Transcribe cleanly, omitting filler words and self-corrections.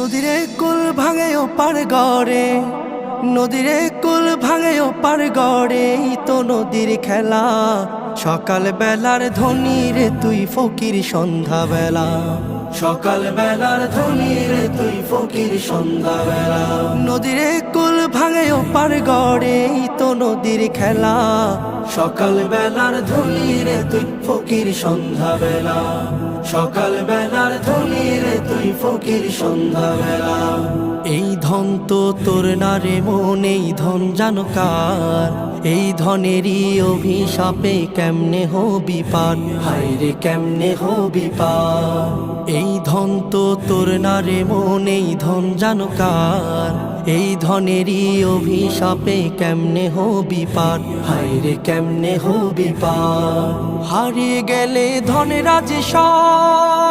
নদীরে কুল ভাঙে ও পার গড়ে, নদীরে কুল ভাঙে ও পার গড়ে, এই তো নদীর খেলা। সকাল বেলার ধনী রে তুই ফকির সন্ধ্যা বেলা, সকাল বেলার ধনী রে তুই ফকির সন্ধ্যা বেলা। নদীরে কুল ভাঙে ও পার গড়ে, এই তো নদীর খেলা। সকাল বেলার ধনী রে তুই ফকির সন্ধ্যা বেলা, সকাল বেলার ধনী রে তুই ফকির সন্ধ্যা বেলা। এই ধন তো তোর না রে মন, এই ধন জানো কার? এই ধনেরই অভিশাপে কেমনে হবি পার, হায় রে কেমনে হবি পার। এই ধন তো তোর না রে মন, এই ধন জানো কার? এই ধনেরই অভিশাপে কেমনে হবি পার, হায় রে কেমনে হবি পার। হারিয়ে গেলে ধনেরা যে সব,